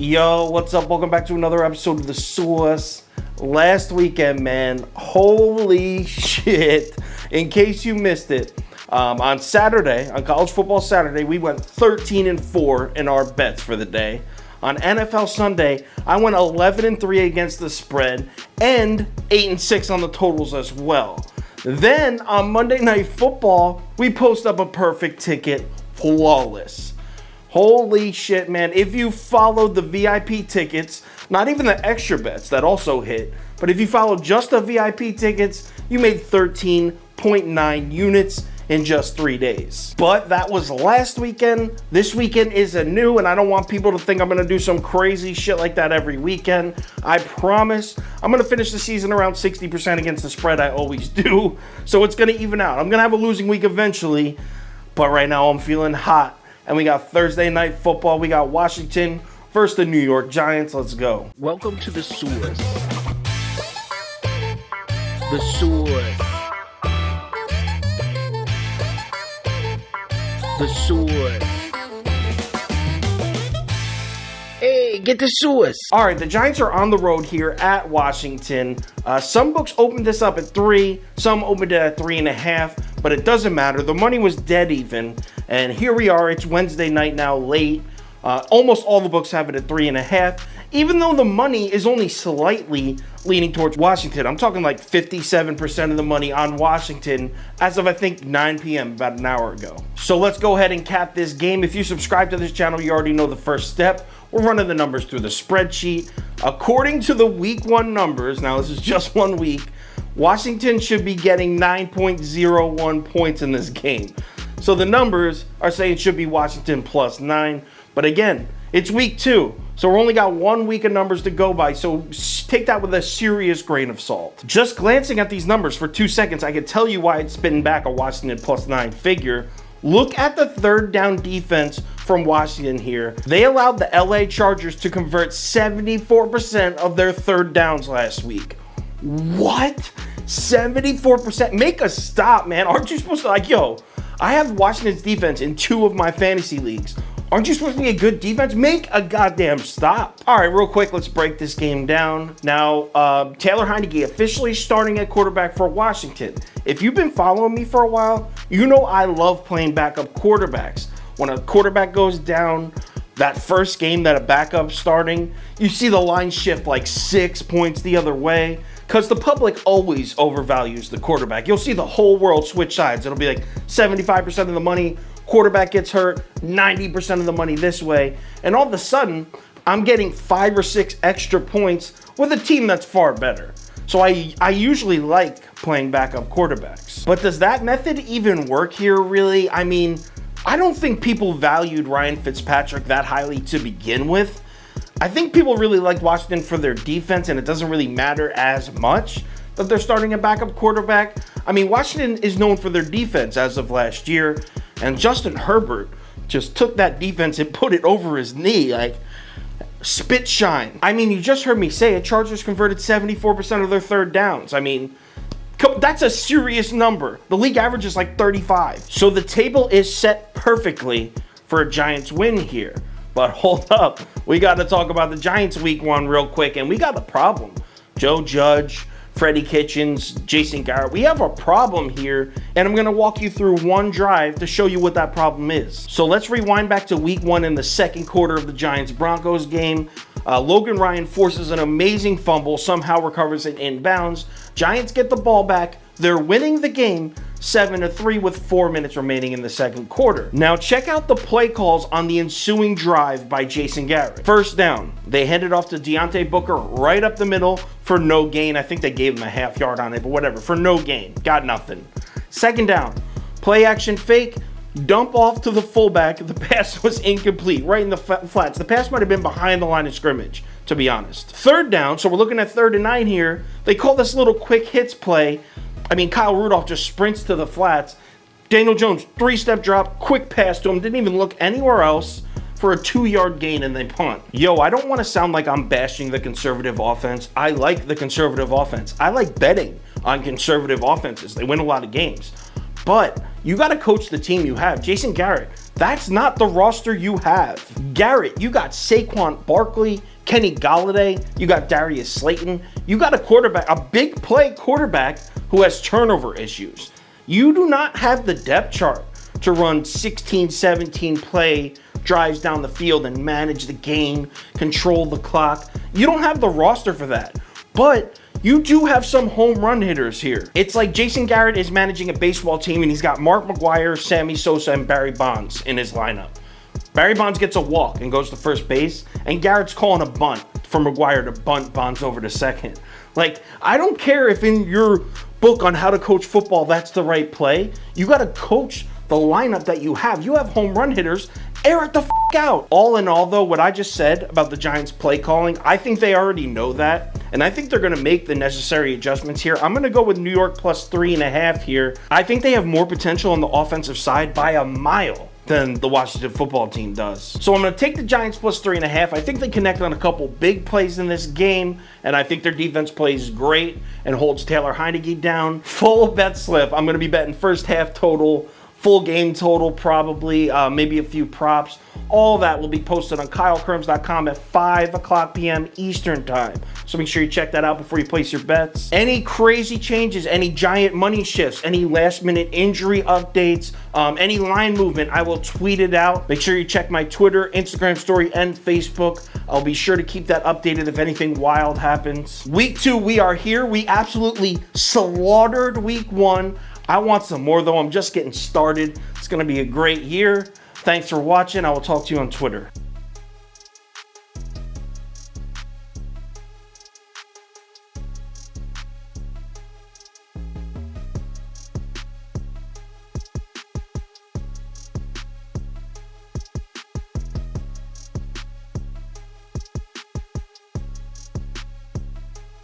Yo, what's up? Welcome back to another episode of The Source. Last weekend, man, holy shit. In case you missed it, on Saturday, on College Football Saturday, we went 13-4 in our bets for the day. On NFL Sunday, I went 11-3 against the spread and 8-6 on the totals as well. Then on Monday Night Football, we post up a perfect ticket, flawless. Holy shit, man. If you followed the VIP tickets, not even the extra bets that also hit, but if you followed just the VIP tickets, you made 13.9 units in just 3 days. But that was last weekend. This weekend is anew, and I don't want people to think I'm gonna do some crazy shit like that every weekend. I promise I'm gonna finish the season around 60% against the spread. I always do. So it's gonna even out. I'm gonna have a losing week eventually, but right now I'm feeling hot. And we got Thursday Night Football. We got Washington versus the New York Giants. Let's go. Welcome to The Source. The Source. The Source. Hey, get the Source. All right, the Giants are on the road here at Washington. Some books opened this up at 3, some opened it at 3.5, but it doesn't matter. The money was dead even, and here we are. It's Wednesday night now, late. Almost all the books have it at 3.5, even though the money is only slightly leaning towards Washington. I'm talking like 57% of the money on Washington as of, I think, 9 p.m., about an hour ago. So let's go ahead and cap this game. If you subscribe to this channel, you already know the first step. We're running the numbers through the spreadsheet. According to the week 1 numbers, now this is just 1 week, Washington should be getting 9.01 points in this game. So the numbers are saying it should be Washington plus 9. But again, it's week 2. So we're only got 1 week of numbers to go by. So take that with a serious grain of salt. Just glancing at these numbers for 2 seconds, I can tell you why it's spitting back a Washington plus 9 figure. Look at the third down defense from Washington here. They allowed the LA Chargers to convert 74% of their third downs last week. What? 74%? Make a stop, man. Aren't you supposed to, like, yo, I have Washington's defense in 2 of my fantasy leagues. Aren't you supposed to be a good defense? Make a goddamn stop. All right, real quick, let's break this game down. Now, Taylor Heinicke officially starting at quarterback for Washington. If you've been following me for a while, you know I love playing backup quarterbacks. When a quarterback goes down, that first game that a backup's starting, you see the line shift like 6 points the other way, because the public always overvalues the quarterback. You'll see the whole world switch sides. It'll be like 75% of the money, quarterback gets hurt, 90% of the money this way, and all of a sudden, I'm getting 5 or 6 extra points with a team that's far better. So I usually like playing backup quarterbacks. But does that method even work here, really? I mean, I don't think people valued Ryan Fitzpatrick that highly to begin with. I think people really like Washington for their defense, and it doesn't really matter as much that they're starting a backup quarterback. I mean, Washington is known for their defense as of last year, and Justin Herbert just took that defense and put it over his knee, like spit shine. I mean, you just heard me say it. Chargers converted 74% of their third downs. I mean, that's a serious number. The league average is like 35. So the table is set perfectly for a Giants win here. But hold up, we got to talk about the Giants week 1 real quick, and we got a problem. Joe Judge, Freddie Kitchens, Jason Garrett. We have a problem here, and I'm going to walk you through one drive to show you what that problem is. So let's rewind back to week 1 in the second quarter of the Giants-Broncos game. Logan Ryan forces an amazing fumble, somehow recovers it inbounds. Giants get the ball back. They're winning the game 7-3 with 4 minutes remaining in the second quarter. Now check out the play calls on the ensuing drive by Jason Garrett. First down, they handed off to Deontay Booker right up the middle for no gain. I think they gave him a half yard on it, but whatever, for no gain. Got nothing. Second down, play action fake, dump off to the fullback. The pass was incomplete, right in the flats. The pass might have been behind the line of scrimmage, to be honest. Third down, so we're looking at 3rd and 9 here. They call this little quick hits play. I mean, Kyle Rudolph just sprints to the flats. Daniel Jones, 3-step drop, quick pass to him, didn't even look anywhere else for a 2-yard gain, and they punt. Yo, I don't want to sound like I'm bashing the conservative offense. I like the conservative offense. I like betting on conservative offenses. They win a lot of games. But you got to coach the team you have. Jason Garrett That's not the roster you have. Garrett, you got Saquon Barkley, Kenny Galladay, you got Darius Slayton, you got a quarterback, a big play quarterback who has turnover issues. You do not have the depth chart to run 16, 17 play drives down the field and manage the game, control the clock. You don't have the roster for that. But you do have some home run hitters here. It's like Jason Garrett is managing a baseball team and he's got Mark McGwire, Sammy Sosa, and Barry Bonds in his lineup. Barry Bonds gets a walk and goes to first base, and Garrett's calling a bunt for McGwire to bunt Bonds over to second. Like, I don't care if in your book on how to coach football that's the right play. You got to coach the lineup that you have. You have home run hitters. Air it the f*** out. All in all, though, what I just said about the Giants' play calling, I think they already know that, and I think they're going to make the necessary adjustments here. I'm going to go with New York plus 3.5 here. I think they have more potential on the offensive side by a mile than the Washington football team does. So I'm going to take the Giants plus 3.5. I think they connect on a couple big plays in this game, and I think their defense plays great and holds Taylor Heineke down. Full bet slip. I'm going to be betting first half total, full game total probably, maybe a few props. All that will be posted on KyleKirms.com at 5 o'clock p.m. Eastern time. So make sure you check that out before you place your bets. Any crazy changes, any giant money shifts, any last minute injury updates, any line movement, I will tweet it out. Make sure you check my Twitter, Instagram story, and Facebook. I'll be sure to keep that updated if anything wild happens. Week 2, we are here. We absolutely slaughtered week 1. I want some more though. I'm just getting started. It's going to be a great year. Thanks for watching. I will talk to you on Twitter.